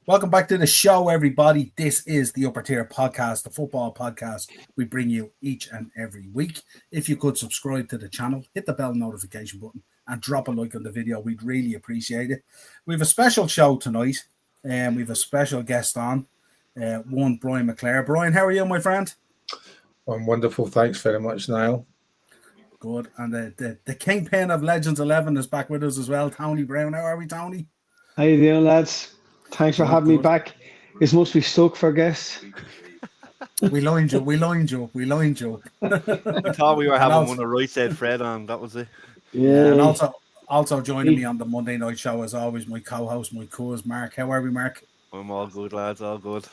Welcome back to the show, everybody. This is the Upper Tier Podcast, the football podcast we bring you each and every week. If you could subscribe to the channel, hit the bell notification button, and drop a like on the video, we'd really appreciate it. We have a special show tonight, and we have a special guest on, one Brian McClair. Brian, how are you, my friend? I'm wonderful. Thanks very much, Niall. Good. And the kingpin of Legends 11 is back with us as well, Tony Browne. How are we, Tony? How you doing, lads? Thanks for having me back. This must be stuck for guests. We lined you. We thought we were having one of Right Said Fred on. That was it. Yeah. And also joining me on the Monday night show, as always, my co-host, my cousin, Mark. How are we, Mark? I'm all good, lads. All good.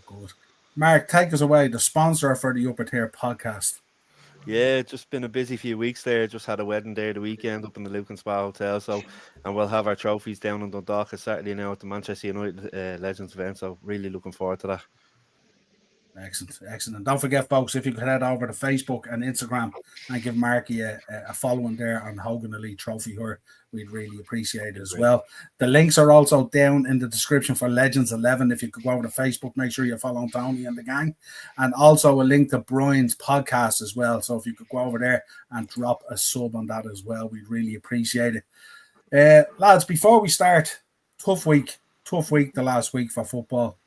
Good. Mark, take us away. The sponsor for the Upper Tier Podcast. Yeah, just been a busy few weeks there. Just had a wedding there the weekend up in the Lucan Spa Hotel. And we'll have our trophies down in Dundalk Saturday now at the Manchester United Legends event. So really looking forward to that. Excellent. And don't forget, folks, if you could head over to Facebook and Instagram and give Marky a following there on Hogan Elite Trophy here, we'd really appreciate it as well. The links are also down in the description for Legends 11. If you could go over to Facebook, make sure you're following Tony and the gang. And also a link to Brian's podcast as well. So if you could go over there and drop a sub on that as well, we'd really appreciate it. Lads, before we start, tough week the last week for football.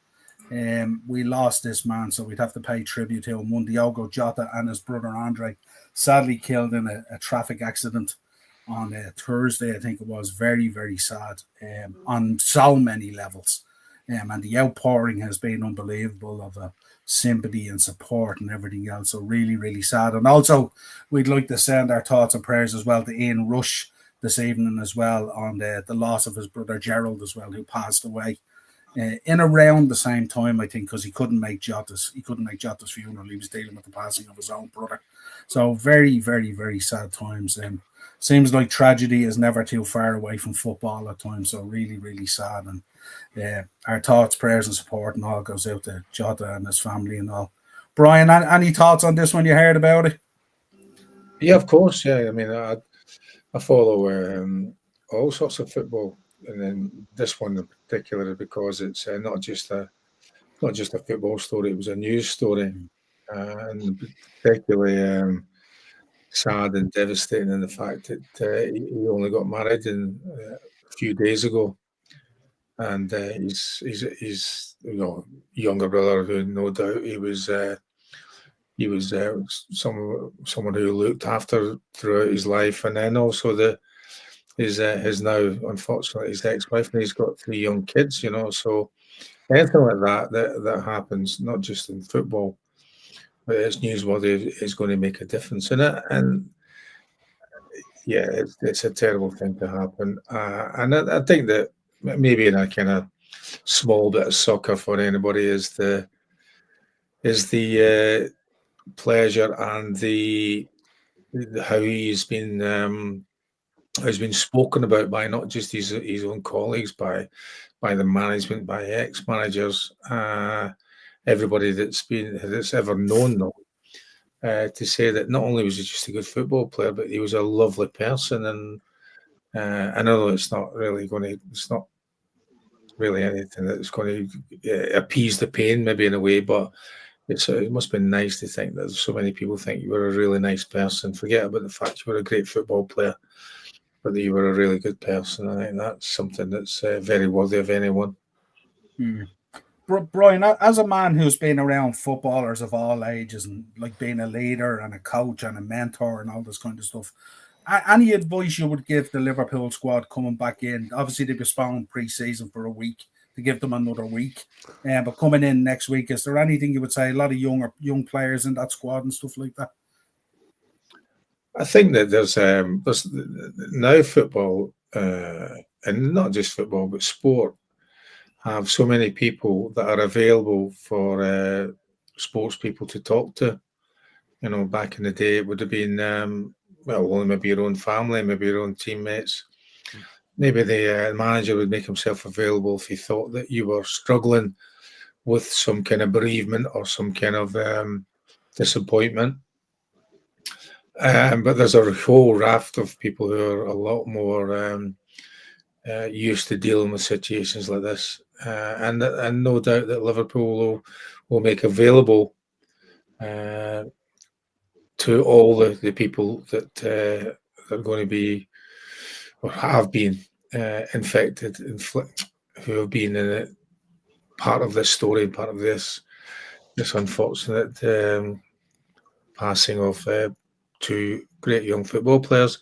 We lost this man, so we'd have to pay tribute to him. One, Diogo Jota and his brother Andre, sadly killed in a traffic accident on Thursday. I think it was very, very sad on so many levels. And the outpouring has been unbelievable of sympathy and support and everything else. So really, really sad. And also, we'd like to send our thoughts and prayers as well to Ian Rush this evening as well on the loss of his brother Gerald as well, who passed away. In around the same time, I think, because he couldn't make Jota's funeral. He was dealing with the passing of his own brother. So very, very, very sad times. Seems like tragedy is never too far away from football at times. So really, really sad. And our thoughts, prayers, and support and all goes out to Jota and his family and all. Brian, any thoughts on this when you heard about it? Yeah, of course. Yeah, I mean, I follow all sorts of football. And then this one in particular, because it's not just a football story; it was a news story, and particularly sad and devastating in the fact that he only got married a few days ago, and he's younger brother who no doubt he was someone who looked after throughout his life, and then also his now, unfortunately, his ex-wife, and he's got 3 young kids, so anything like that happens, not just in football, but it's newsworthy, is going to make a difference in it. And yeah, it's a terrible thing to happen. And I think that maybe in a kind of small bit of soccer for anybody is the pleasure and the how he's been spoken about by not just his own colleagues, by the management, by ex-managers, everybody that's ever known them, to say that not only was he just a good football player, but he was a lovely person. And I know it's not really anything that's going to appease the pain, maybe in a way, but it must be nice to think that so many people think you were a really nice person. Forget about the fact you were a great football player, but that you were a really good person. I think that's something that's very worthy of anyone. Brian, as a man who's been around footballers of all ages and like being a leader and a coach and a mentor and all this kind of stuff, any advice you would give the Liverpool squad coming back in? Obviously, they postponed pre-season for a week to give them another week, but coming in next week, is there anything you would say? A lot of young players in that squad and stuff like that. I think that there's now football, and not just football, but sport, have so many people that are available for sports people to talk to. Back in the day, it would have been, only maybe your own family, maybe your own teammates. Maybe the manager would make himself available if he thought that you were struggling with some kind of bereavement or some kind of disappointment. But there's a whole raft of people who are a lot more used to dealing with situations like this, and no doubt that Liverpool will make available to all the people that are going to be or have been infected, who have been in it, part of this story, part of this unfortunate passing of two great young football players.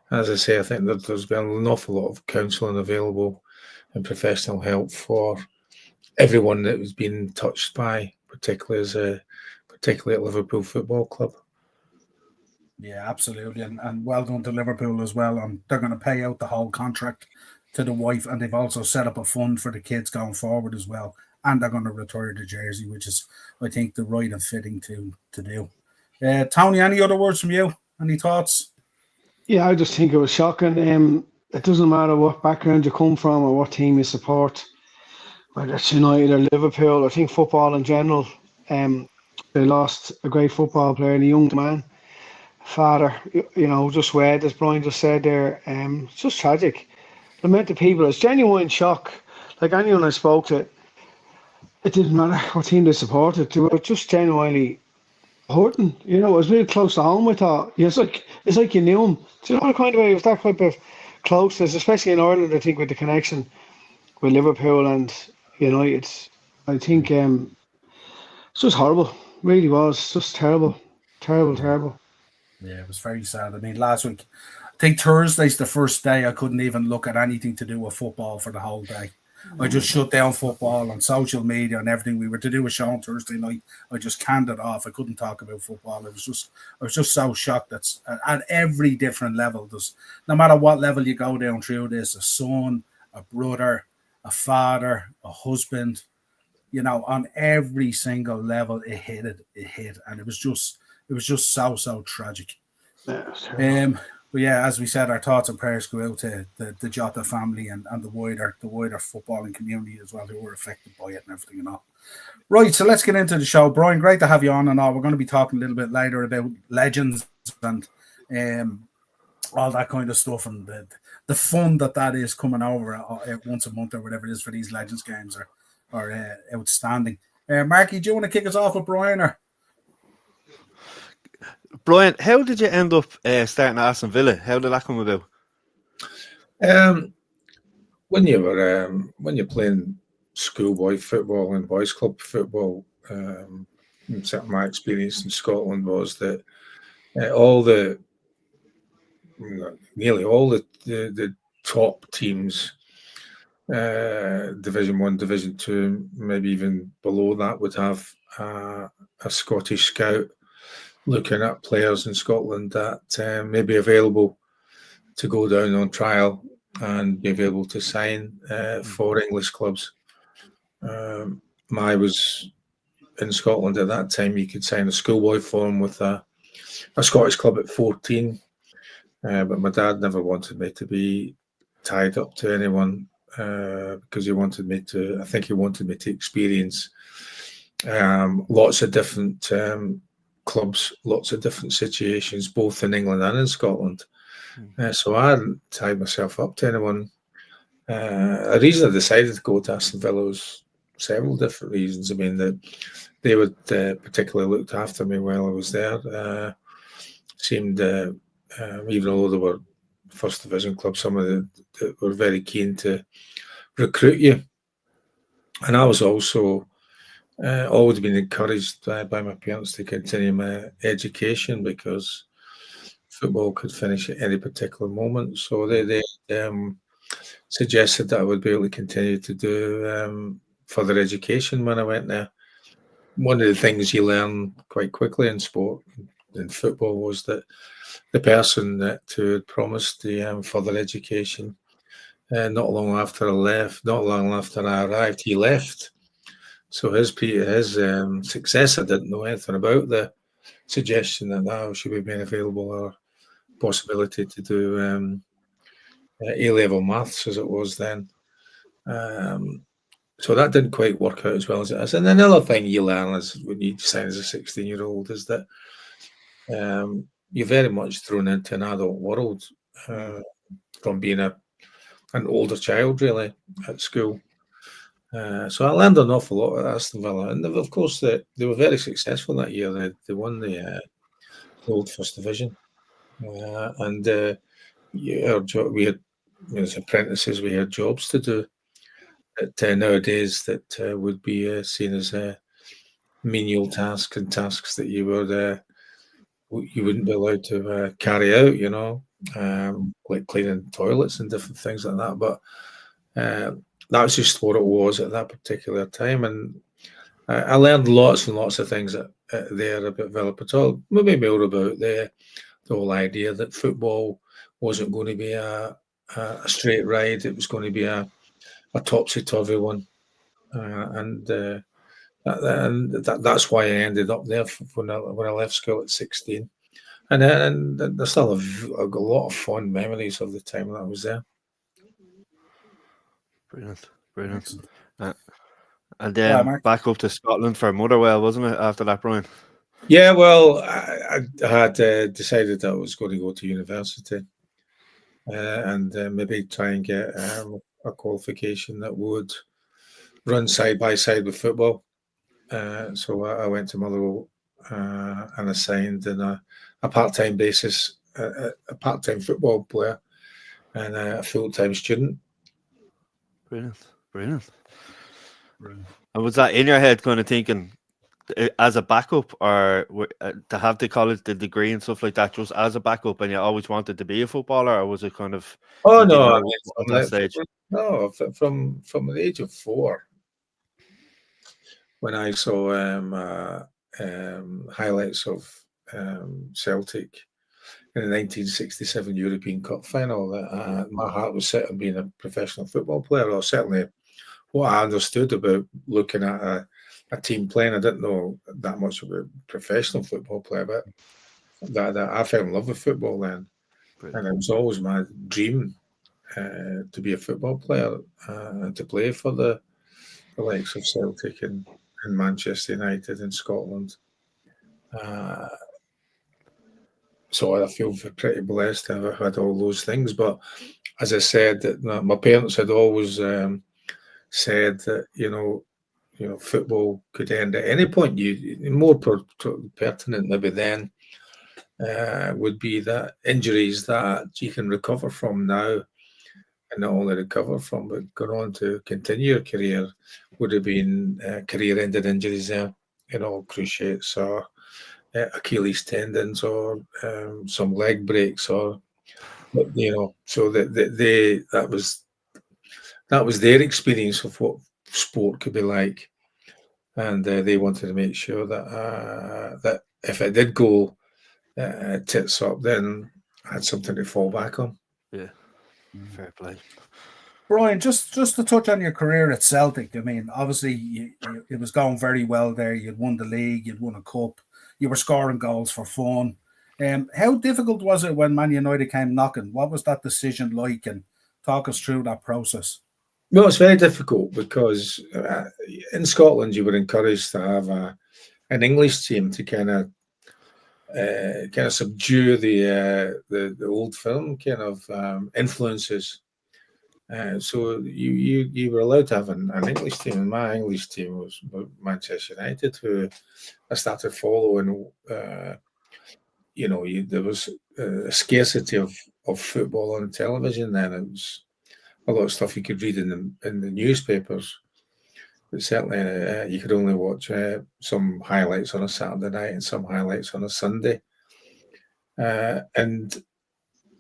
As I say, I think that there's been an awful lot of counselling available and professional help for everyone that was being touched by, particularly at Liverpool Football Club. Yeah, absolutely, and well done to Liverpool as well. And they're going to pay out the whole contract to the wife, and they've also set up a fund for the kids going forward as well. And they're going to retire the jersey, which is, I think, the right and fitting to do. Tony, any other words from you? Any thoughts? Yeah, I just think it was shocking. It doesn't matter what background you come from or what team you support, whether it's United or Liverpool. I think football in general, they lost a great football player and a young man. Father, just read, as Brian just said there, it's just tragic. The amount of people, it's genuine shock. Like anyone I spoke to, it didn't matter what team they supported. They were just genuinely hurting. It was really close to home, I thought. Yeah, it's like you knew him. Do you know what kind of way? It was that type of closeness, especially in Ireland, I think, with the connection with Liverpool and United. I think it's just horrible. Really was. Just terrible. Terrible. Yeah, it was very sad. I mean, last week, I think Thursday's the first day I couldn't even look at anything to do with football for the whole day. I just shut down football and social media and everything. We were to do a show on Thursday night. I just canned it off. I couldn't talk about football. I was just so shocked. That's at every different level. No matter what level you go down through this, a son, a brother, a father, a husband, on every single level, it hit, and it was just so tragic. Yeah, but yeah, as we said, our thoughts and prayers go out to the Jota family and the wider footballing community as well, who were affected by it and everything and all. Right, so let's get into the show. Brian, great to have you on and all. We're going to be talking a little bit later about legends and all that kind of stuff, and the fun that is coming over once a month or whatever it is for these Legends games are outstanding. Marky, do you want to kick us off with Brian? Or? Brian, how did you end up starting at Aston Villa? How did that come about? When you're playing schoolboy football and boys club football, my experience in Scotland was that nearly all the top teams, Division 1, Division 2, maybe even below that, would have a Scottish scout looking at players in Scotland that may be available to go down on trial and be available to sign for English clubs. I was in Scotland at that time. You could sign a schoolboy form with a Scottish club at 14, but my dad never wanted me to be tied up to anyone because he wanted me to experience lots of different clubs, lots of different situations, both in England and in Scotland. So I hadn't tied myself up to anyone. A reason I decided to go to Aston Villa was several different reasons. I mean, that they would particularly looked after me while I was there. Seemed, even though they were first division clubs, some of that were very keen to recruit you. And I was also always been encouraged by my parents to continue my education because football could finish at any particular moment. So they suggested that I would be able to continue to do further education when I went there. One of the things you learn quite quickly in sport, in football, was that the person who had promised the further education, not long after I arrived, he left. So his successor didn't know anything about the suggestion that now should be made available or possibility to do A-level maths as it was then. So that didn't quite work out as well as it is. And another thing you learn is when you sign as a 16-year-old is that you're very much thrown into an adult world from being a an older child really at school. So I learned an awful lot at Aston Villa, and of course they were very successful that year. They won the old First Division, and we had, as apprentices, we had jobs to do that nowadays that would be seen as menial tasks and tasks that you wouldn't be allowed to carry out, like cleaning toilets and different things like that. But that's just what it was at that particular time, and I learned lots and lots of things there about Villa, but maybe more about the whole idea that football wasn't going to be a straight ride; it was going to be a topsy-turvy one, and that's why I ended up there when I left school at 16. And there's still a lot of fond memories of the time that I was there. Brilliant. And then back up to Scotland for Motherwell, wasn't it, after that, Brian? Yeah, well, I had decided that I was going to go to university and maybe try and get a qualification that would run side by side with football. So I went to Motherwell and assigned on a part-time basis, a part-time football player and a full-time student. Brilliant. And was that in your head kind of thinking as a backup, or to have the college, the degree and stuff like that, just as a backup, and you always wanted to be a footballer, or was it kind of... Oh, no, at that stage? No, from the age of 4, when I saw highlights of Celtic in the 1967 European Cup final, my heart was set on being a professional football player, or certainly what I understood about looking at a team playing. I didn't know that much about professional football player, but that I fell in love with football then. Brilliant. And it was always my dream to be a football player and to play for the likes of Celtic and Manchester United in Scotland. So I feel pretty blessed to have had all those things. But as I said, that my parents had always said that football could end at any point. More pertinent maybe then would be that injuries that you can recover from now, and not only recover from, but go on to continue your career, would have been career-ending injuries there, cruciates or Achilles tendons or some leg breaks, or so that was their experience of what sport could be like, and they wanted to make sure that if it did go tits up, then I had something to fall back on. Yeah, fair play. Brian, just to touch on your career at Celtic, I mean, obviously it was going very well there. You'd won the league, you'd won a cup, you were scoring goals for fun. How difficult was it when Man United came knocking? What was that decision like? And talk us through that process. Well, it's very difficult because in Scotland you were encouraged to have an English team to kind of subdue the old firm kind of influences. So you were allowed to have an English team, and my English team was Manchester United, who I started following. There was a scarcity of football on television then. It was a lot of stuff you could read in the newspapers, but certainly you could only watch some highlights on a Saturday night and some highlights on a Sunday. And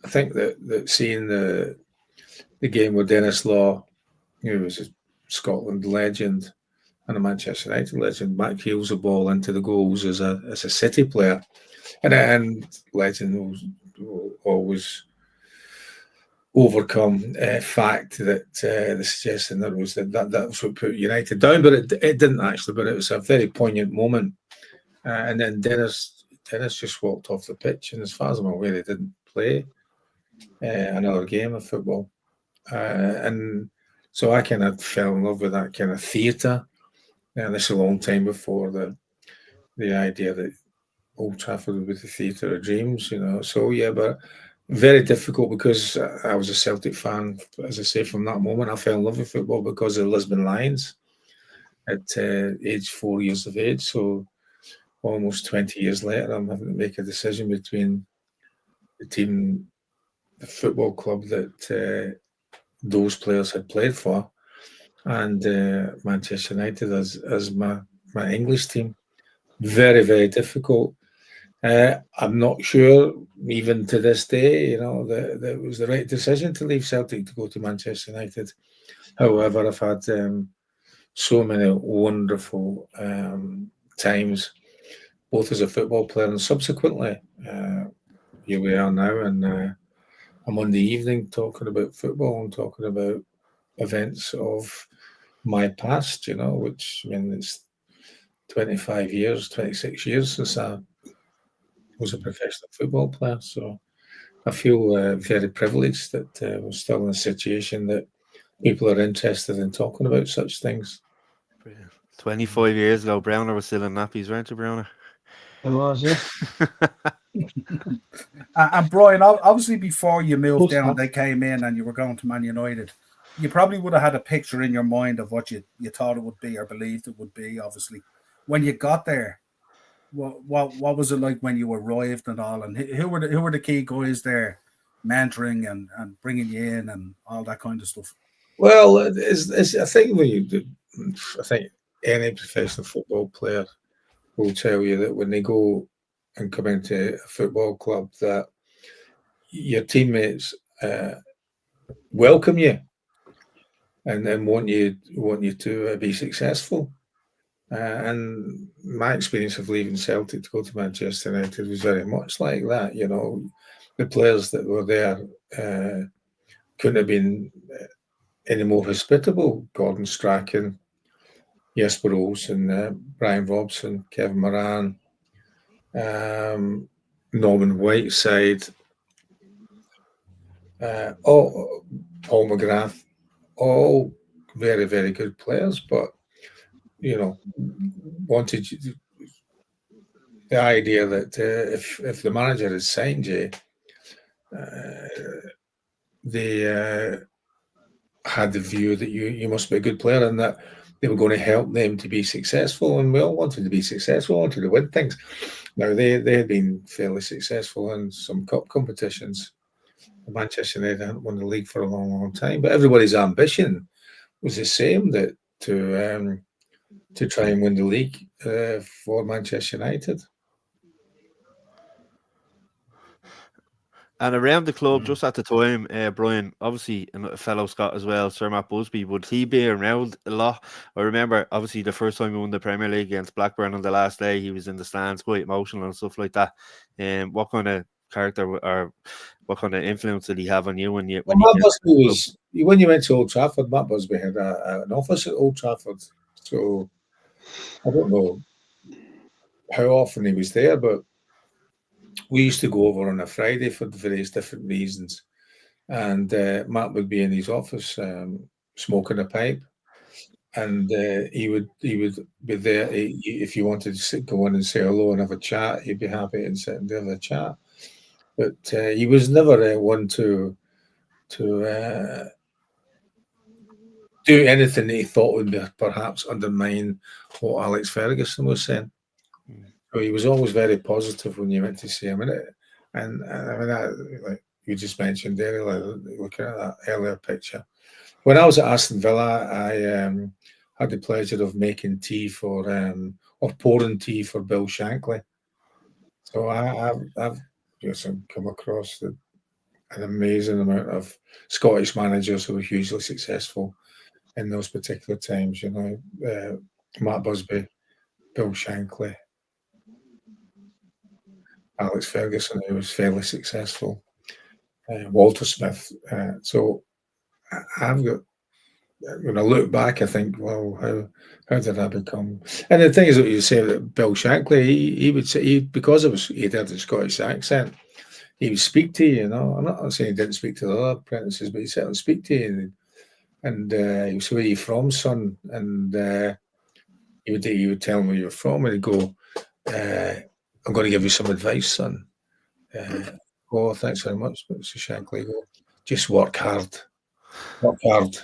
I think that seeing the game with Dennis Law, who was a Scotland legend and a Manchester United legend, back heels the ball into the goals as a City player, and legend will always overcome fact that the suggestion that was that was what put United down, but it didn't actually. But it was a very poignant moment, and then Dennis just walked off the pitch, and as far as I'm aware, he didn't play another game of football. And so I kind of fell in love with that kind of theatre. And this is a long time before the idea that Old Trafford would be the theatre of dreams, So yeah, but very difficult because I was a Celtic fan. As I say, from that moment, I fell in love with football because of the Lisbon Lions at age 4 years of age. So almost 20 years later, I'm having to make a decision between the team, the football club that those players had played for, and Manchester United as my English team. Very, very difficult. I'm not sure, even to this day, that it was the right decision to leave Celtic to go to Manchester United. However, I've had so many wonderful times, both as a football player and subsequently. Here we are now, and I'm on the evening talking about football and talking about events of my past, which, I mean, it's 25 years, 26 years since I was a professional football player. So I feel very privileged that we're still in a situation that people are interested in talking about such things. Brilliant. 25 years ago, Browner was still in nappies, weren't you, Browner? It was, yeah. And Brian, obviously before you moved Full down, stop. they came in and you were going to Man United. You probably would have had a picture in your mind of what you thought it would be or believed it would be, obviously. When you got there, what was it like when you arrived and all? And who were the key guys there mentoring and bringing you in and all that kind of stuff? Well, I think I think any professional football player will tell you that when they go and come into a football club, that your teammates welcome you and want you to be successful. And my experience of leaving Celtic to go to Manchester United was very much like that. The players that were there couldn't have been any more hospitable. Gordon Strachan, Jesper Olsen, Brian Robson, Kevin Moran, Norman Whiteside, Paul McGrath, all very, very good players, but wanted the idea that if the manager had signed you, they had the view that you must be a good player and that they were going to help them to be successful, and we all wanted to be successful, wanted to win things. Now they had been fairly successful in some cup competitions. Manchester United hadn't won the league for a long, long time, but everybody's ambition was the same, that to try and win the league for Manchester United. And around the club, just at the time, Brian, obviously a fellow Scot as well, Sir Matt Busby, would he be around a lot? I remember, obviously, the first time we won the Premier League against Blackburn on the last day, he was in the stands, quite emotional and stuff like that. What kind of character or what kind of influence did he have on you when you? Matt Busby was, when you went to Old Trafford, Matt Busby had an office at Old Trafford, so I don't know how often he was there, but we used to go over on a Friday for various different reasons, and Matt would be in his office smoking a pipe, and he would be there. If you wanted to go in and say hello and have a chat, he'd be happy and sit and have a chat. But he was never one to do anything that he thought would be perhaps undermine what Alex Ferguson was saying. So he was always very positive when you went to see him. And I mean, like you just mentioned there, looking at that earlier picture. When I was at Aston Villa, I had the pleasure of making tea or pouring tea for Bill Shankly. So I've just come across an amazing amount of Scottish managers who were hugely successful in those particular times. Matt Busby, Bill Shankly, Alex Ferguson, who was fairly successful, Walter Smith. So I've got, when I look back, I think, well, how did I become? And the thing is that you say that Bill Shankly, he would say, because he had a Scottish accent, he would speak to you. I'm not saying he didn't speak to the other apprentices, but he certainly speak to you. And he would say, "Where are you from, son?" And he would tell him where you're from, and he'd go, "I'm going to give you some advice, son. Oh, thanks very much, Mr. Shankly. Just work hard. Work hard.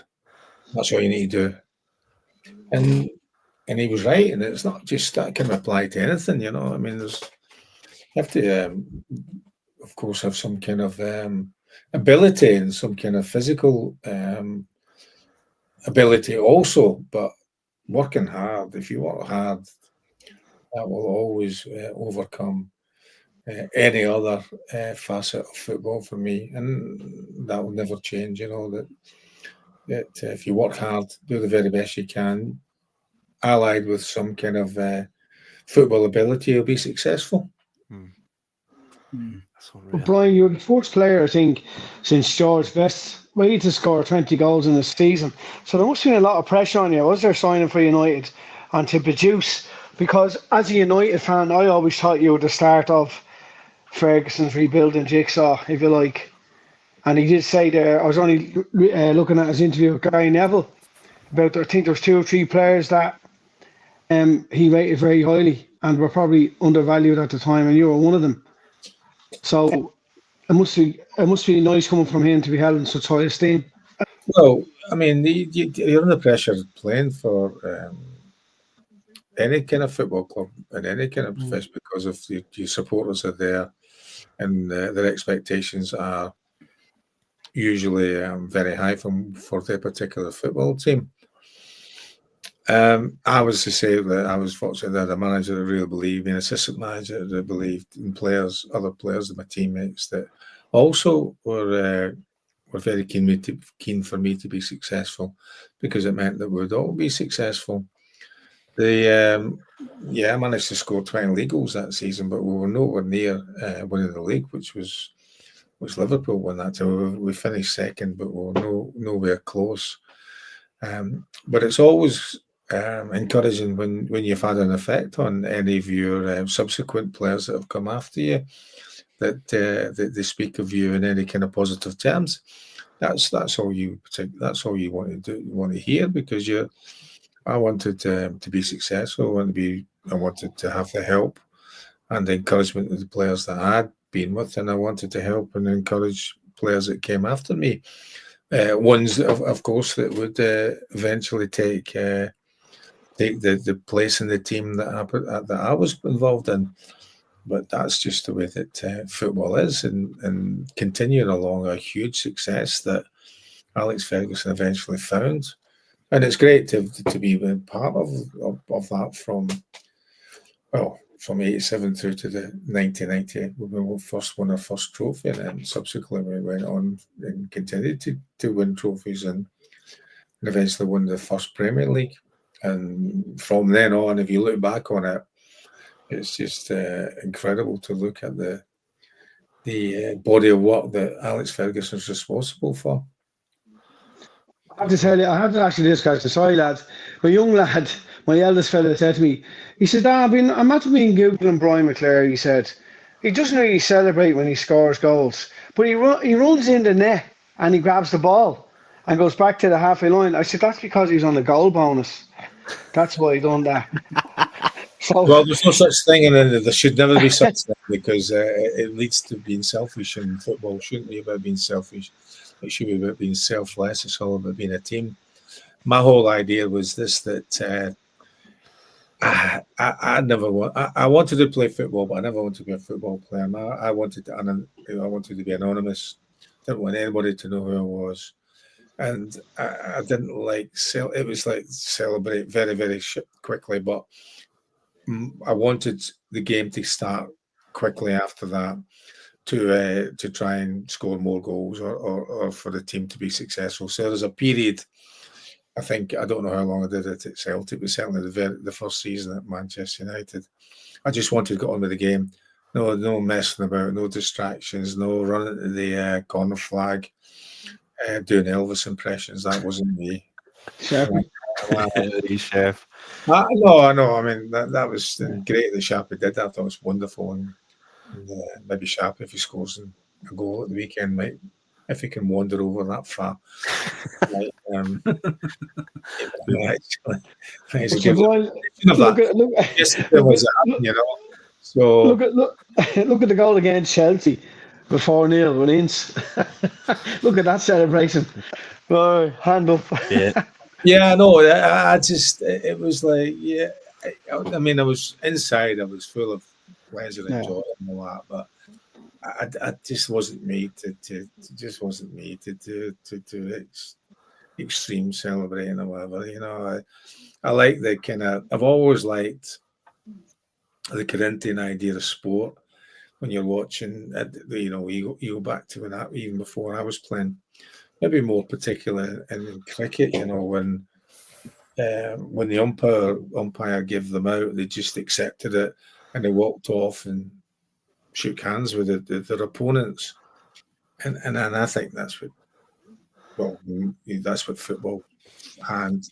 That's all you need to do. And he was right, and it's not just that can apply to anything, you know. I mean, you have to, of course, have some kind of ability and some kind of physical ability also, but working hard. If you work hard, that will always overcome any other facet of football for me, and that will never change. You know that if you work hard, do the very best you can, allied with some kind of football ability, you'll be successful. Well, Brian, you're the first player, I think, since George Best waited to score 20 goals in a season. So there must have been a lot of pressure on you. Was there signing for United and to produce? Because as a United fan, I always thought you were the start of Ferguson's rebuilding jigsaw, if you like. And he did say there, I was only looking at his interview with Gary Neville, about, I think there was 2 or 3 players that he rated very highly and were probably undervalued at the time, and you were one of them. So it must be nice coming from him to be held in such high esteem. Well, I mean, you're under pressure playing for any kind of football club and any kind of profession because of your supporters are there, and their expectations are usually very high for their particular football team. I was to say that I was fortunate that a manager that really believed, an assistant manager that believed in players, other players, and my teammates that also were very keen for me to be successful, because it meant that we'd all be successful. I managed to score 20 league goals that season, but we were nowhere near winning the league, which Liverpool won that time. We finished second, but we were nowhere close. But it's always encouraging when you've had an effect on any of your subsequent players that have come after you, that they speak of you in any kind of positive terms. That's all you want to do. You want to hear, because I wanted to be successful. I wanted to have the help and the encouragement of the players that I had been with, and I wanted to help and encourage players that came after me. Ones, of course, that would eventually take the place in the team that I was involved in. But that's just the way that football is, and continuing along a huge success that Alex Ferguson eventually found. And it's great to be part of that from 87 through to the 1990, when we first won our first trophy, and then subsequently we went on and continued to win trophies and eventually won the first Premier League. And from then on, if you look back on it, it's just incredible to look at the body of work that Alex Ferguson is responsible for. I have to tell you, I have to actually discuss. Sorry, lads. My young lad, my eldest fella, said to me, he said, I'm after being Googling Brian McClair. He said, he doesn't really celebrate when he scores goals, but he runs in the net and he grabs the ball and goes back to the halfway line. I said, that's because he's on the goal bonus. That's why he done that. Well, there's no such thing, and there should never be such thing, because it leads to being selfish, and football shouldn't be about being selfish. It should be about being selfless. It's all about being a team. My whole idea was this, that I wanted to play football, but I never wanted to be a football player. I wanted to be anonymous. Didn't want anybody to know who I was. And I didn't like it was like celebrate very, very quickly, but I wanted the game to start quickly after that to try and score more goals or for the team to be successful. So there's a period, I don't know how long I did it at Celtic, but certainly the first season at Manchester United, I just wanted to get on with the game. No messing about, no distractions, no running to the corner flag, doing Elvis impressions. That wasn't me. Chef. Chef. No, I know. I mean, that was great that Sharpie did that. I thought it was wonderful. And maybe Sharpie, if he scores a goal at the weekend, might, if he can wander over that far. Look at the goal against Chelsea. With 4-0 with Ince. Look at that celebration. Oh, hand up. Yeah. Yeah, no, I just, it was like, yeah, I mean, I was inside, I was full of pleasure and joy and all that, but I just wasn't made to just wasn't made to do extreme celebrating or whatever. You know, I like the kind of, I've always liked the Corinthian idea of sport. When you're watching, you know, you go back to when even before I was playing, maybe more particular in cricket, you know, when the umpire gave them out, they just accepted it and they walked off and shook hands with their opponents, and I think that's what football and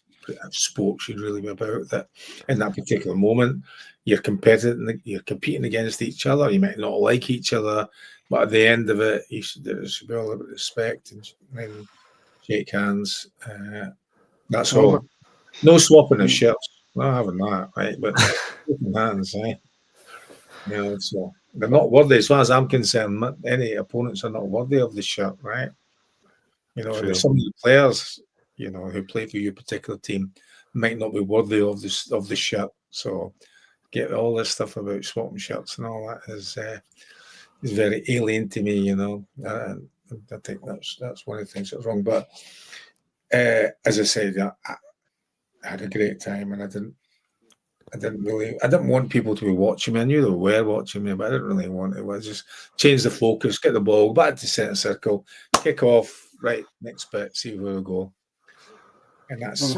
sport should really be about. That in that particular moment, you're competing against each other. You might not like each other, but at the end of it, there should be all about respect and shake hands. That's all. No swapping of shirts. Not having that, right? But shaking hands, eh? You know, so they're not worthy, as far as I'm concerned. Any opponents are not worthy of the shirt, right? You know, there's some of the players, you know, who play for your particular team might not be worthy of the shirt. So, get all this stuff about swapping shirts and all that is very alien to me. You know, I think that's one of the things that's wrong. But as I said, I had a great time, and I didn't want people to be watching me. I knew they were watching me, but I didn't really want it. I just change the focus, get the ball back to centre circle, kick off, right, next bit, see where we go. And that's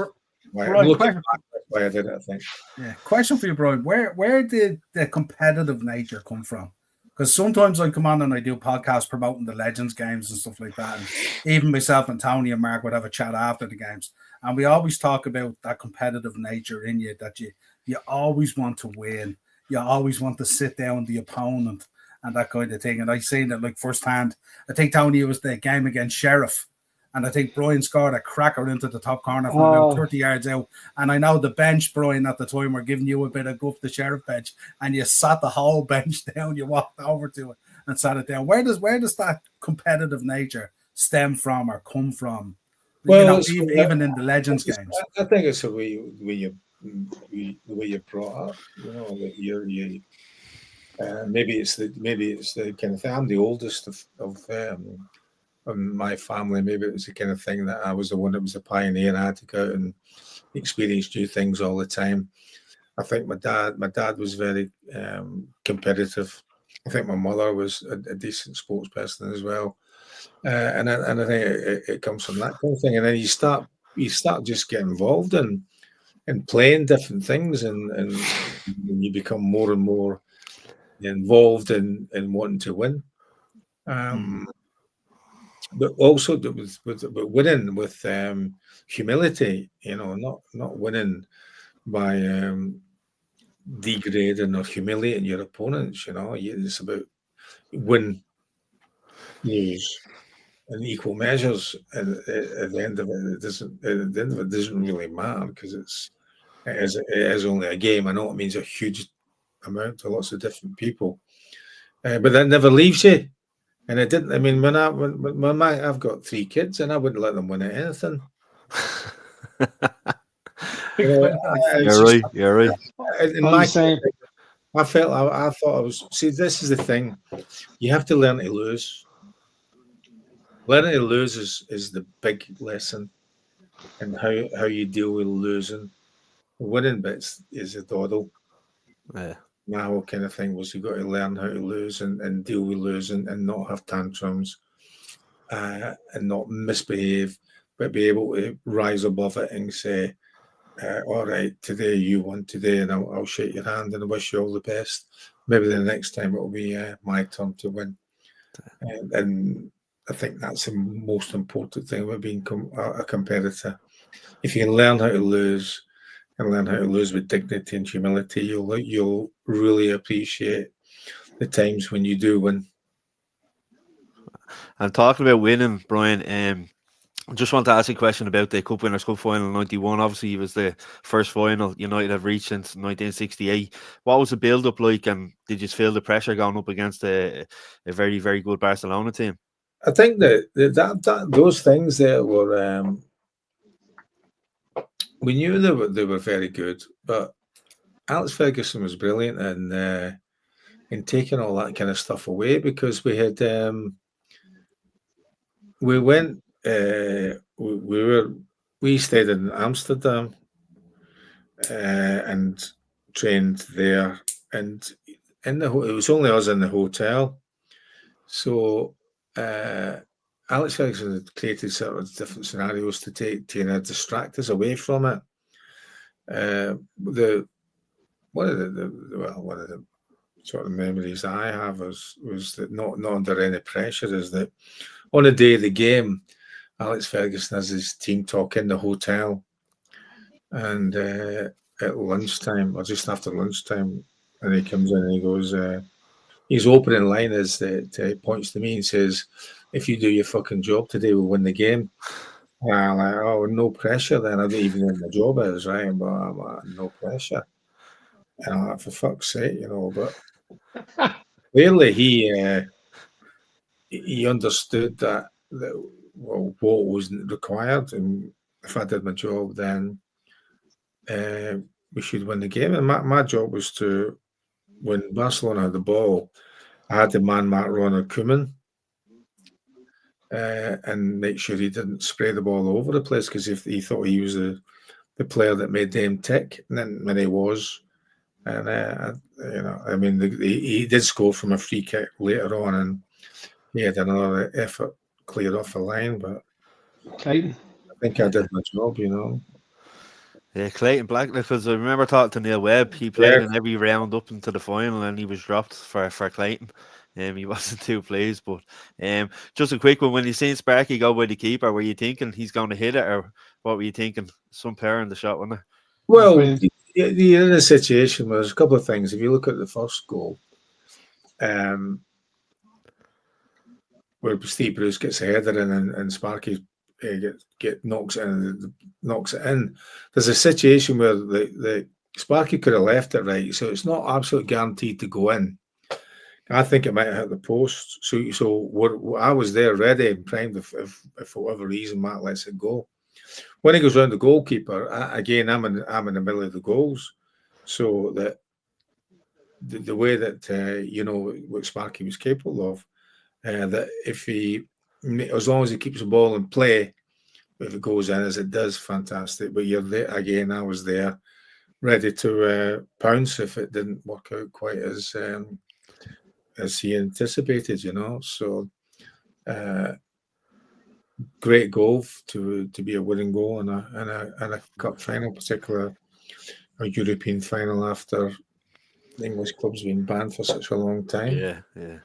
why I did it, I think. Yeah. Question for you, Brian. Where did the competitive nature come from? Because sometimes I come on and I do podcasts promoting the Legends games and stuff like that. And even myself and Tony and Mark would have a chat after the games. And we always talk about that competitive nature in you, that you always want to win. You always want to sit down the opponent and that kind of thing. And I seen it like firsthand. I think, Tony, it was the game against Sheriff. And I think Brian scored a cracker into the top corner from about 30 yards out. And I know the bench, Brian, at the time were giving you a bit of guff, the Sheriff bench, and you sat the whole bench down. You walked over to it and sat it down. Where does that competitive nature stem from or come from? Well, even in the Legends games. I think it's the way you're brought up. You know, that maybe it's the kind of thing. I'm the oldest of my family. Maybe it was the kind of thing that I was the one that was a pioneer and I had to go out and experience new things all the time. I think my dad was very competitive. I think my mother was a decent sports person as well. And I think it comes from that kind of thing. And then you start just getting involved in playing different things and you become more and more involved in wanting to win. But also with winning with humility, you know, not winning by degrading or humiliating your opponents. You know, it's about win, lose, in equal measures. And at the end of it, doesn't really matter because it is only a game. I know it means a huge amount to lots of different people, but that never leaves you. And it didn't. I mean, when I've got 3 kids, and I wouldn't let them win at anything. You're right. In my case, I thought I was. See, this is the thing. You have to learn to lose. Learning to lose is the big lesson, and how you deal with losing. Winning bits is a doddle. Yeah. My whole kind of thing was you got to learn how to lose and deal with losing and not have tantrums and not misbehave, but be able to rise above it and say, all right, today you won today, and I'll shake your hand and I wish you all the best. Maybe the next time it will be my turn to win. And I think that's the most important thing about being a competitor. If you can learn how to lose, and learn how to lose with dignity and humility, you'll really appreciate the times when you do win. And talking about winning, Brian, I just want to ask you a question about the Cup Winners' Cup final in '91. Obviously, it was the first final United have reached since 1968. What was the build-up like, and did you feel the pressure going up against a very, very good Barcelona team? I think that those things there were. We knew they were very good, but Alex Ferguson was brilliant in taking all that kind of stuff away, because we had we went we stayed in Amsterdam and trained there, and it was only us in the hotel, so Alex Ferguson had created sort of different scenarios to distract us away from it. One of the sort of memories I have was that not under any pressure is that on the day of the game, Alex Ferguson has his team talk in the hotel, and at lunchtime or just after lunchtime, and he comes in and he goes, his opening line is that he points to me and says, "If you do your fucking job today, we'll win the game." And I'm like, "Oh, no pressure then. I don't even know my job is, right? But I'm like, no pressure." And I'm like, "For fuck's sake, but clearly he understood that what was required, and if I did my job, then we should win the game. And my job was to, when Barcelona had the ball, I had to man mark Ronald Koeman and make sure he didn't spray the ball all over the place, because if he thought he was the player that made them tick, and then when he was. And I mean, he did score from a free kick later on, and he had another effort cleared off the line. But Clayton. I think I did my job, Yeah, Clayton Black, because I remember talking to Neil Webb. He played in every round up into the final, and he was dropped for Clayton. He wasn't too pleased, but just a quick one. When you seen Sparky go by the keeper, were you thinking he's going to hit it, or what were you thinking? Some power in the shot, wasn't there? Well, you're in a situation where there's a couple of things. If you look at the first goal, where Steve Bruce gets a header in and Sparky knocks it in. There's a situation where the Sparky could have left it right, so it's not absolutely guaranteed to go in. I think it might have hit the post. So I was there ready and primed if for whatever reason Matt lets it go. When he goes round the goalkeeper, I'm in the middle of the goals, so that the way that what Sparky was capable of, that if as long as he keeps the ball in play, if it goes in as it does, fantastic. But you're there again. I was there, ready to pounce if it didn't work out quite as he anticipated. So great goal to be a winning goal in a cup final, particularly a European final after the English club's been banned for such a long time. Yeah.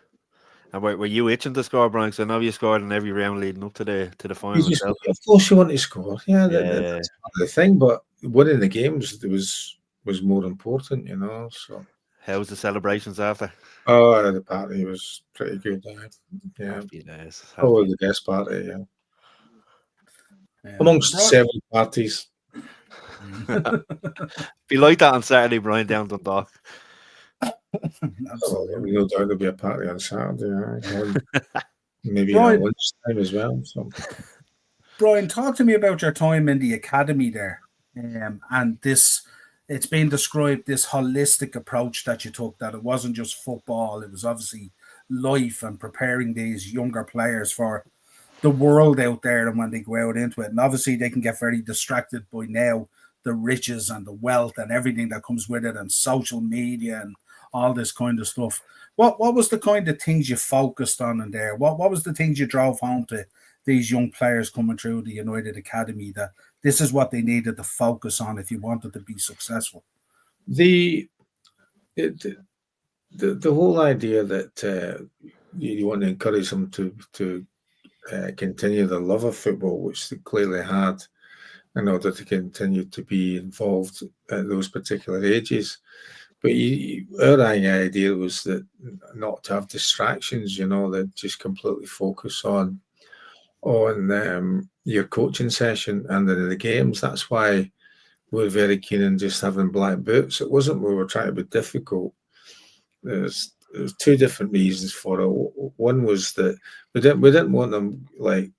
And were you itching to score, Brian? Because I know you scored in every round leading up to the final. Of course, you want to score. Yeah, that's part of the thing. But winning the games was more important, So how was the celebrations after? Oh, the party was pretty good. Yeah, happy days. Probably the best party. Yeah. Amongst several parties. Be like that on Saturday, Brian, down Dundalk. Absolutely. No doubt there'll be a party on Saturday. Maybe at lunchtime as well. So. Brian, talk to me about your time in the academy there, and this. It's been described, this holistic approach that you took, that it wasn't just football, it was obviously life and preparing these younger players for the world out there and when they go out into it. And obviously they can get very distracted by now the riches and the wealth and everything that comes with it, and social media and all this kind of stuff. What was the kind of things you focused on in there? What was the things you drove home to these young players coming through the United Academy, that this is what they needed to focus on if you wanted to be successful? The whole idea that you want to encourage them to continue the love of football, which they clearly had, in order to continue to be involved at those particular ages. But our idea was that not to have distractions, that just completely focus on on your coaching session and in the games. That's why we're very keen on just having black boots. It wasn't we were trying to be difficult. There's two different reasons for it. One was that we didn't want them like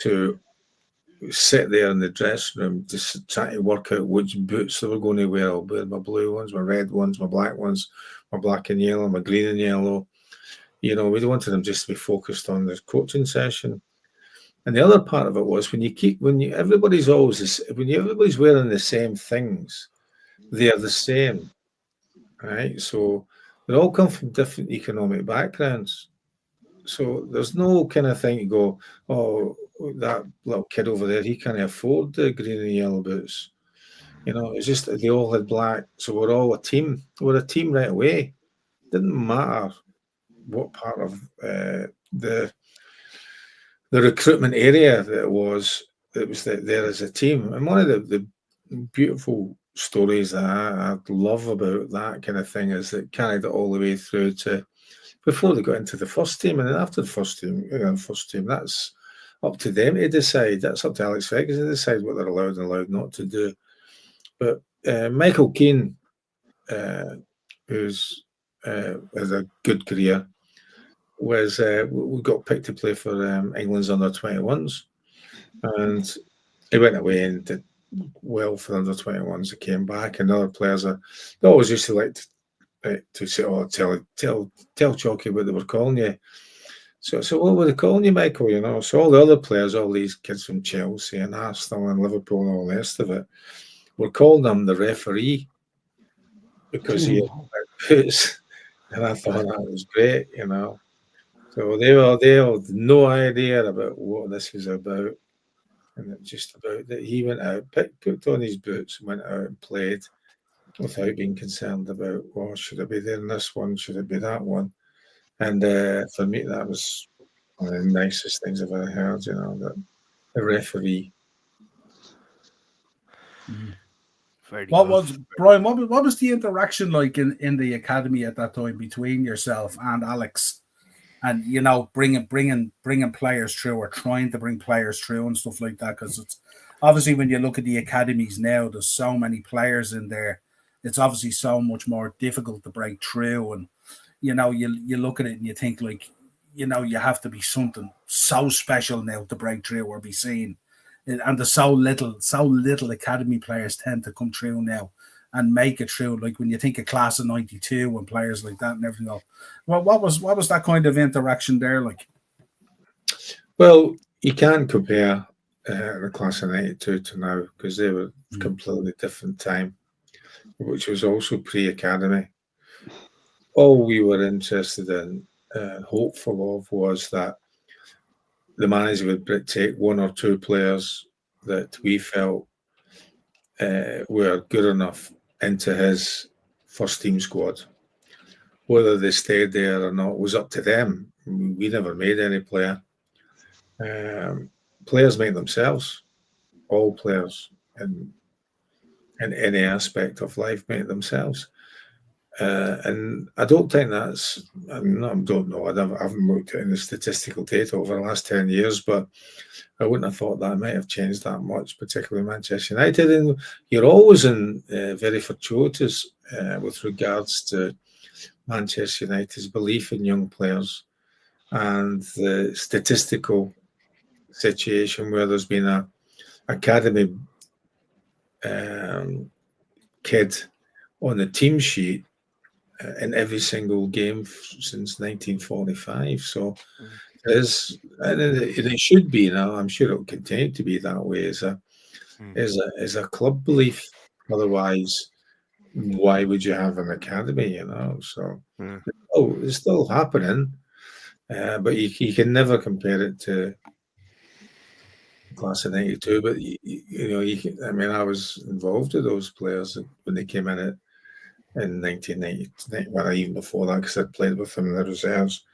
to sit there in the dressing room just trying to work out which boots they were going to wear. I'll wear my blue ones, my red ones, my black ones, my black and yellow, my green and yellow. You know, we wanted them just to be focused on the coaching session. And the other part of it was everybody's wearing the same things, they're the same, right? So they all come from different economic backgrounds. So there's no kind of thing to go, oh, that little kid over there, he can't afford the green and yellow boots. You know, it's just that they all had black. So we're all a team. We're a team right away. Didn't matter what part of the recruitment area that it was there as a team. And one of the beautiful stories that I love about that kind of thing is that carried it all the way through to before they got into the first team, and then after the first team, that's up to them to decide. That's up to Alex Ferguson to decide what they're allowed and allowed not to do. But Michael Keane, who's has a good career, was we got picked to play for England's under-21s, and he went away and did well for the under-21s. He came back, and other players they always used to like to say, "Oh, tell Chalky what they were calling you." So what were they calling you, Michael? You know, so all the other players, all these kids from Chelsea and Arsenal and Liverpool and all the rest of it, were calling him the referee because he had boots, and I thought that was great, you know. So they had no idea about what this was about, and it's just about that he went out, put on his boots, and went out and played without being concerned about, well, should it be there in this one? Should it be that one? And for me, that was one of the nicest things I've ever heard, you know, that a referee. What was Brian? What was the interaction like in the academy at that time between yourself and Alex, and you know, bringing players through or trying to bring players through and stuff like that? Because it's obviously when you look at the academies now, there's so many players in there. It's obviously so much more difficult to break through, and you know, you look at it and you think like, you know, you have to be something so special now to break through or be seen. And there's so little academy players tend to come through now and make it through. Like when you think of class of '92 and players like that and everything else. Well, what was that kind of interaction there like? Well, you can't compare the class of '92 to now because they were completely different time, which was also pre-academy. All we were interested in, hopeful of, was that the manager would take one or two players that we felt were good enough into his first team squad. Whether they stayed there or not was up to them. We never made any player. Players make themselves. All players in any aspect of life make themselves. And I don't think that's, I don't know, I haven't looked at the statistical data over the last 10 years, but I wouldn't have thought that might have changed that much, particularly Manchester United. And you're always very fortuitous with regards to Manchester United's belief in young players and the statistical situation where there's been a academy kid on the team sheet in every single game since 1945. So it should be now. I'm sure it will continue to be that way as a club belief. Otherwise, why would you have an academy? You know, so it's still happening, but you can never compare it to class of '92. But I was involved with those players when they came in in 1990, well, even before that, because I'd played with them in the reserves.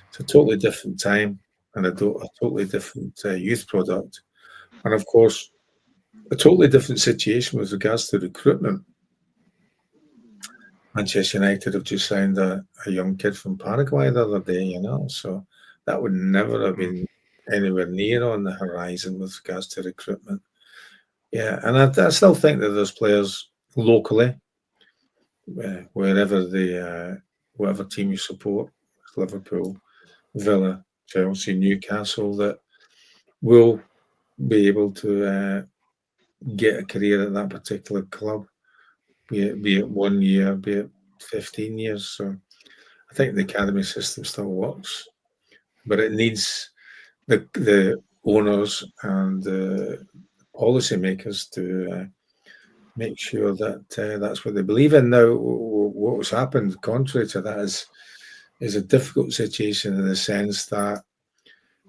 It's a totally different time and a totally different youth product. And of course, a totally different situation with regards to recruitment. Manchester United have just signed a young kid from Paraguay the other day, you know, so that would never have been anywhere near on the horizon with regards to recruitment. Yeah, and I still think that there's players locally, wherever whatever team you support, Liverpool, Villa, Chelsea, Newcastle, that will be able to get a career at that particular club, be it 1 year, be it 15 years. So I think the academy system still works, but it needs the owners and the policymakers to make sure that that's what they believe in. Now, what's happened, contrary to that, is a difficult situation in the sense that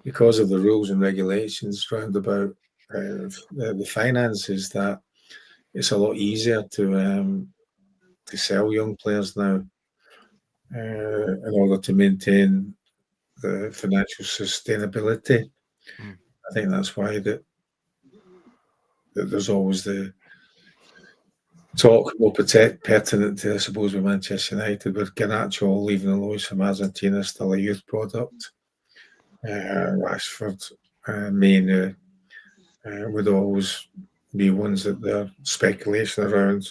because of the rules and regulations round about the finances, that it's a lot easier to sell young players now in order to maintain the financial sustainability. I think that's why that there's always the talk more pertinent to, I suppose, with Manchester United, with Garnacho leaving the Lois from Argentina, still a youth product. Rashford, Mainu would always be ones that there's speculation around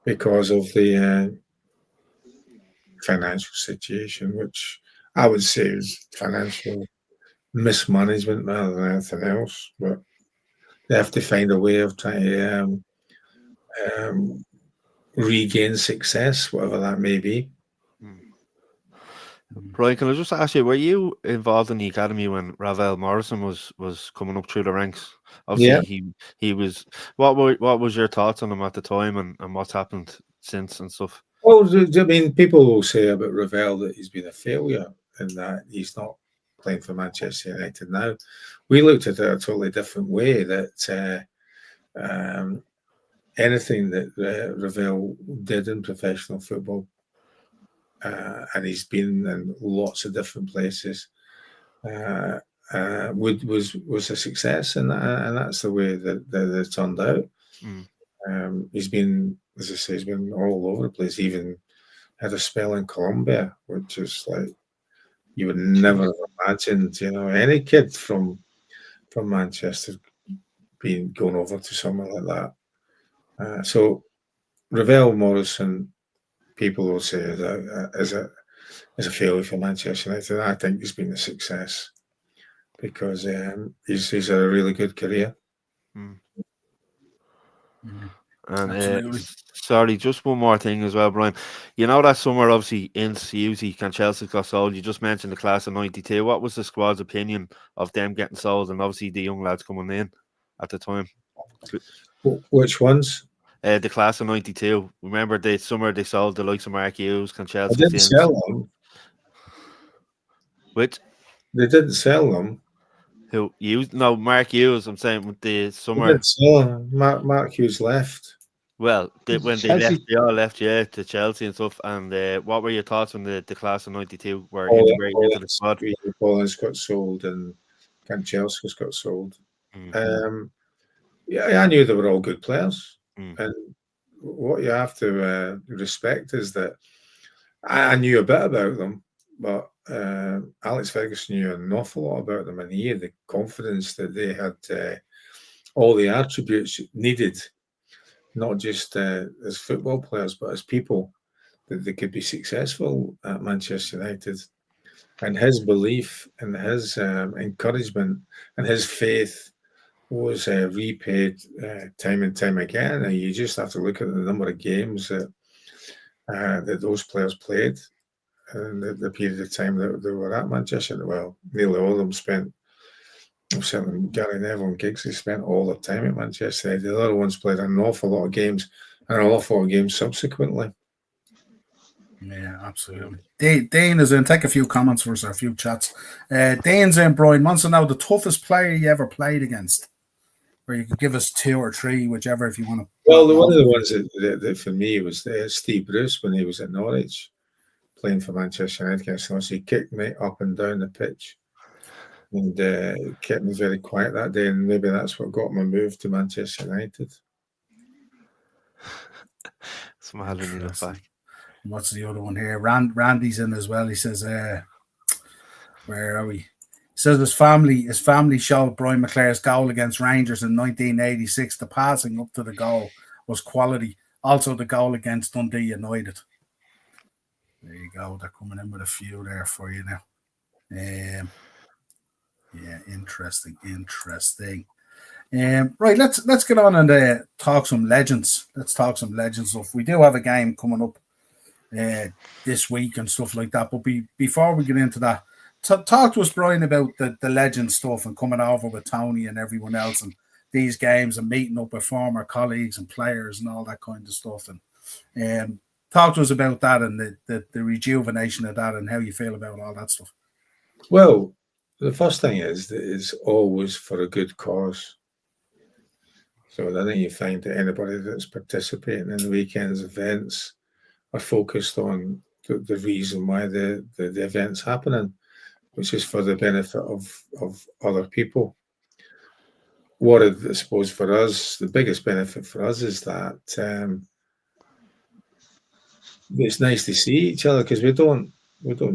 because of the financial situation, which I would say is financial mismanagement rather than anything else. But they have to find a way of trying to regain success, whatever that may be. Brian, can I just ask you, were you involved in the academy when Ravel Morrison was coming up through the ranks? Obviously, he was. What was your thoughts on him at the time, and what's happened since and stuff? Well, I mean, people will say about Ravel that he's been a failure and that he's not playing for Manchester United now. We looked at it a totally different way, that anything that Ravel did in professional football, and he's been in lots of different places, was a success, and that's the way that it turned out. He's been, as I say, he's been all over the place. Even had a spell in Colombia, which is like you would never have imagined. Any kid from Manchester being going over to somewhere like that. So Ravel Morrison, people will say is a failure for Manchester United. I think he's been a success because he's had a really good career. And sorry, just one more thing as well, Brian. That summer, obviously, Ince, Husey, and Chelsea got sold. You just mentioned the class of '92. What was the squad's opinion of them getting sold, and obviously the young lads coming in at the time? Which ones? The class of '92. Remember the summer they sold the likes of Mark Hughes, Chelsea. I didn't sell them. Which? They didn't sell them. Who? Hughes? No, Mark Hughes. I'm saying with the summer. They didn't sell them. Mark Hughes left. Well, when they left, they all left, to Chelsea and stuff. And what were your thoughts when the class of '92 were integrated into the squad? Collins got sold and Chelsea's got sold. Yeah, I knew they were all good players. And what you have to respect is that I knew a bit about them, but Alex Ferguson knew an awful lot about them, and he had the confidence that they had all the attributes needed, not just as football players, but as people, that they could be successful at Manchester United. And his belief and his encouragement and his faith was repaid time and time again. And you just have to look at the number of games that those players played and the period of time that they were at Manchester. Well, nearly all of them spent, certainly Gary Neville and Giggsy spent all their time at Manchester United. The other ones played an awful lot of games and an awful lot of games subsequently. Yeah, absolutely. Dane is in. Take a few comments for us, or a few chats. Dane's in. Brian wants to know the toughest player you ever played against, or you could give us 2 or 3, whichever, if you want to. Well, one of the ones that for me was Steve Bruce when he was at Norwich, playing for Manchester United. So he kicked me up and down the pitch, and kept me very quiet that day, and maybe that's what got my move to Manchester United. Smiling in the back. What's the other one here? Randy's in as well. He says, Where are we? He says his family showed Brian McClair's goal against Rangers in 1986. The passing up to the goal was quality. Also, the goal against Dundee United. There you go. They're coming in with a few there for you now. Yeah, interesting. Right, let's get on and talk some legends. Let's talk some legends stuff. We do have a game coming up this week and stuff like that. But before we get into that, talk to us, Brian, about the legend stuff and coming over with Tony and everyone else and these games and meeting up with former colleagues and players and all that kind of stuff. And talk to us about that and the rejuvenation of that and how you feel about all that stuff. Well, the first thing is that it's always for a good cause. So I think you find that anybody that's participating in the weekend's events are focused on the reason why the event's happening, which is for the benefit of other people. What I suppose for us, the biggest benefit for us is that it's nice to see each other because we don't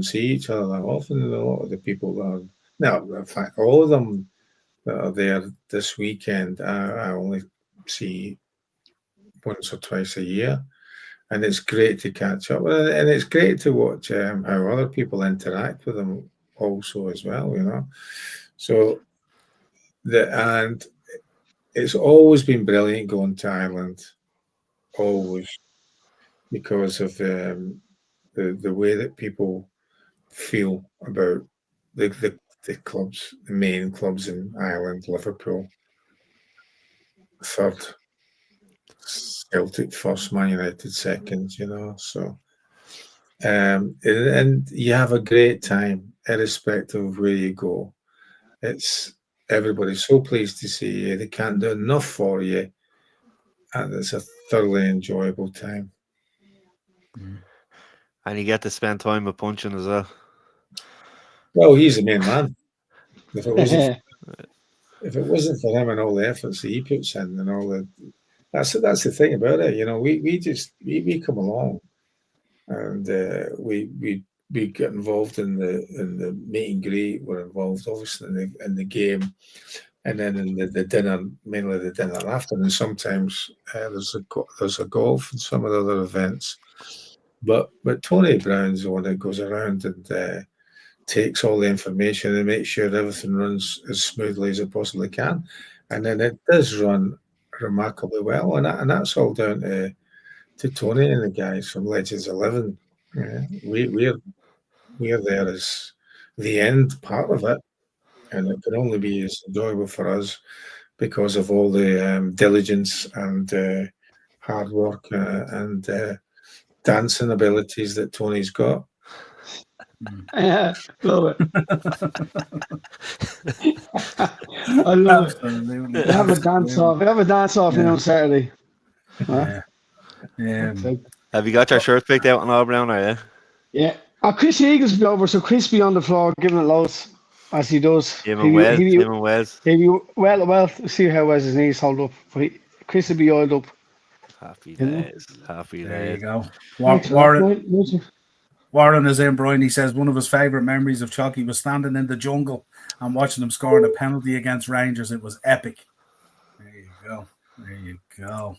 see each other that often. And a lot of the people that are now, in fact, all of them that are there this weekend, I only see once or twice a year, and it's great to catch up and it's great to watch how other people interact with them also as well. So and it's always been brilliant going to Ireland, always, because of the way that people feel about the clubs, the main clubs in Ireland, Liverpool third, Celtic first, Man United second, so and you have a great time irrespective of where you go. It's everybody's so pleased to see you, they can't do enough for you, and it's a thoroughly enjoyable time. And you get to spend time with Punchin as well. Well, he's the main man. If it wasn't for him and all the efforts that he puts in and all that's the thing about it. We come along and we get involved in the meet and greet. We're involved obviously in the game, and then in the dinner, mainly the dinner after. And sometimes there's a golf and some of the other events. But Tony Browne's the one that goes around and takes all the information and makes sure everything runs as smoothly as it possibly can. And then it does run remarkably well. And that's all down to Tony and the guys from Legends 11. Yeah, we're there as the end part of it. And it can only be as enjoyable for us because of all the diligence and hard work and dancing abilities that Tony's got. Yeah, love it. I love Absolutely. it. We have a dance off. We have a dance off on Saturday. Yeah. Have you got your shirt picked out on all Brown, are you? Yeah. Chris Eagles be over, so Chris be on the floor giving it loads as he does. Him and Wes. Well, see how Wes's knees hold up. But Chris will be oiled up. Happy days. There you go. Warren. Warren is in, Brian. He says one of his favourite memories of Chucky was standing in the jungle and watching him scoring a penalty against Rangers. It was epic. There you go.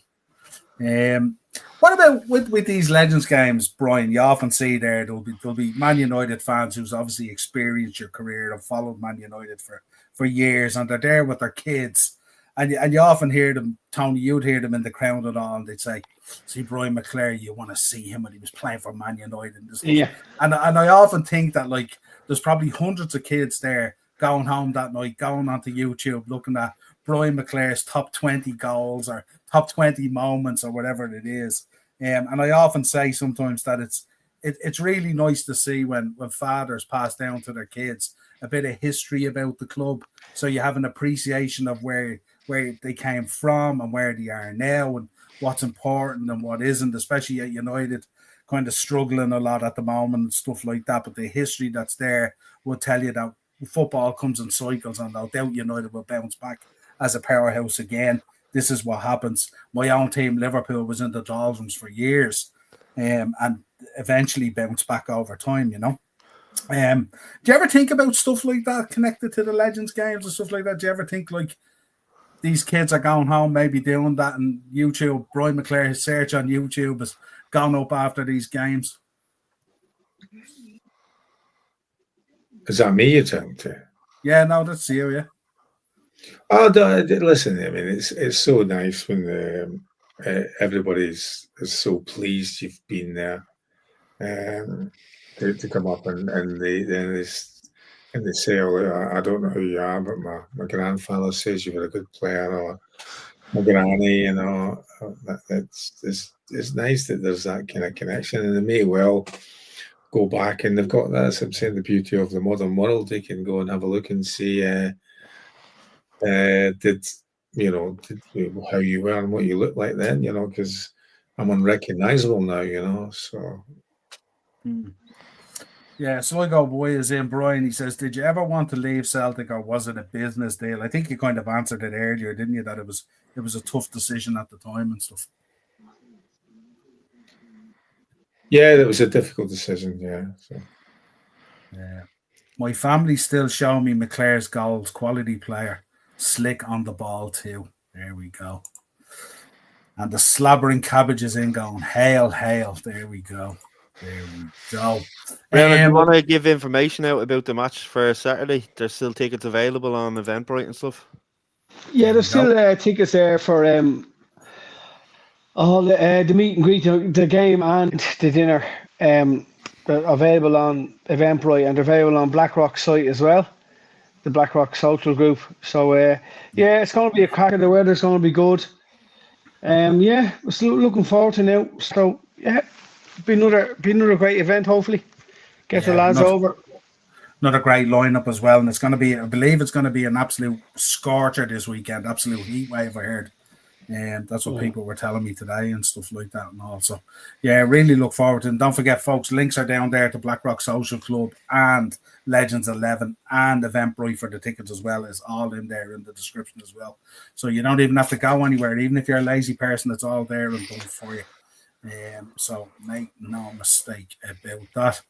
What about with these Legends games, Brian? You often see there'll be Man United fans who's obviously experienced your career and followed Man United for years, and they're there with their kids. And you often hear them, Tony, you'd hear them in the crowd and all, and they'd say, see Brian McClair, you want to see him when he was playing for Man United. And I often think that, like, there's probably hundreds of kids there going home that night, going onto YouTube, looking at Brian McClair's top 20 goals or top 20 moments or whatever it is. And I often say sometimes that it's really nice to see when fathers pass down to their kids a bit of history about the club, so you have an appreciation of where they came from and where they are now and what's important and what isn't, especially at United, kind of struggling a lot at the moment and stuff like that. But the history that's there will tell you that football comes in cycles, and no doubt United will bounce back as a powerhouse again. This is what happens. My own team, Liverpool, was in the doldrums for years and eventually bounced back over time, Do you ever think about stuff like that connected to the Legends games and stuff like that? Do you ever think like these kids are going home, maybe doing that, and YouTube, Brian McClair, his search on YouTube has gone up after these games? Is that me you're talking to? Yeah, no, that's you, yeah. Oh, listen, I mean, it's so nice when everybody's is so pleased you've been there, to come up and they say, oh, I don't know who you are, but my grandfather says you were a good player, or my granny, you know, it's nice that there's that kind of connection, and they may well go back, and they've got that. So I'm saying the beauty of the modern world, they can go and have a look and see, did how you were and what you looked like then, you know, because I'm unrecognizable now, you know, so. Yeah, Sligo Boy is in. Brian, he says, did you ever want to leave Celtic, or was it a business deal? I think you kind of answered it earlier, didn't you, that it was a tough decision at the time and stuff. Yeah, it was a difficult decision, yeah. So. Yeah. My family still show me McClair's goals, quality player, slick on the ball too. There we go. And the slabbering cabbages in going, hail, hail. There we go. There we go. Brianna, do you want to give information out about the match for Saturday? There's still tickets available on Eventbrite and stuff. Yeah, there's still tickets there for all the meet and greet, the game and the dinner. They're available on Eventbrite, and they're available on Blackrock site as well, the Blackock Social Group. So yeah, it's going to be a cracker. The weather's going to be good. Yeah, we're still looking forward to now. So yeah, be another great event. Hopefully, get the lads over. Another great lineup as well, and it's going to be, I believe, it's going to be an absolute scorcher this weekend. Absolute heat wave, I heard. And that's what people were telling me today and stuff like that. And also, yeah, really look forward to it. And don't forget, folks, links are down there to Blackrock Social Club and Legends 11 and Eventbrite for the tickets as well. It's all in there in the description as well. So you don't even have to go anywhere. Even if you're a lazy person, it's all there and done for you. So make no mistake about that.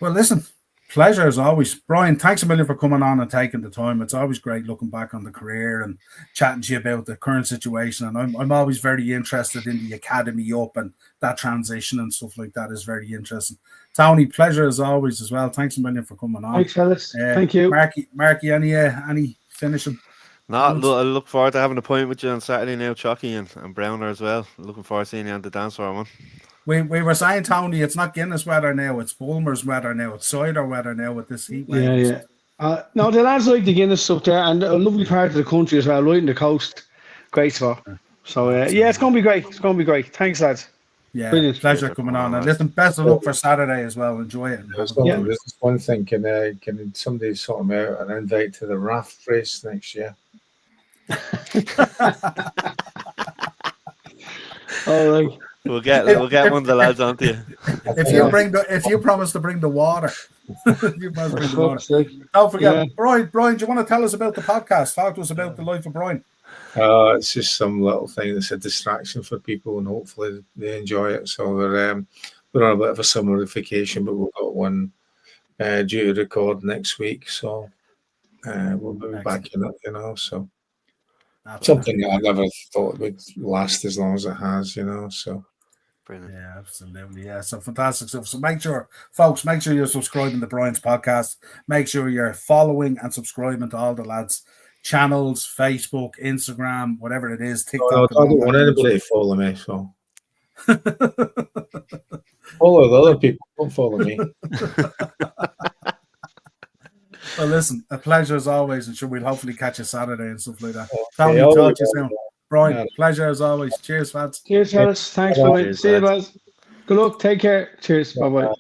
Well, listen. Pleasure as always. Brian, thanks a million for coming on and taking the time. It's always great looking back on the career and chatting to you about the current situation. And I'm always very interested in the academy up, and that transition and stuff like that is very interesting. Tony, pleasure as always as well. Thanks a million for coming on. Thanks, fellas. Thank you. Marky, any finishing? No, I look forward to having a point with you on Saturday now, Chucky and Browner as well. Looking forward to seeing you on the dance floor, man. We were saying, Tony, it's not Guinness weather now, it's Bulmer's weather now, it's cider weather now with this heat wave. Yeah. No, the lads like the Guinness up there, and a lovely part of the country as well, right in the coast. Great spot. So, yeah, it's going to be great. It's going to be great. Thanks, lads. Yeah, brilliant. Pleasure coming on. And listen, best of luck for Saturday as well. Enjoy it. There's just one thing. Can somebody sort them out and invite to the raft race next year? All right. We'll get one of the lads onto you. If you promise to bring the water. You must bring the water. Don't forget, Brian, do you want to tell us about the podcast? Talk to us about the life of Brian. It's just some little thing that's a distraction for people, and hopefully they enjoy it. So we're on a bit of a summer vacation, but we've got one due to record next week. So we'll be back in it, you know. So something that I never thought would last as long as it has, you know. So. Brilliant. Yeah, absolutely. Yeah, so fantastic stuff. So make sure you're subscribing to Brian's podcast. Make sure you're following and subscribing to all the lads' channels, Facebook, Instagram, whatever it is, TikTok. No, I don't want anybody to follow me, so follow the other people. Don't follow me. Well, listen, a pleasure as always, and we'll hopefully catch you Saturday and stuff like that. Tony, talk to you soon. Brian, pleasure as always. Cheers, lads. Cheers, fellas. Thanks, Brian. See you, guys. Good luck. Take care. Cheers. Bye-bye.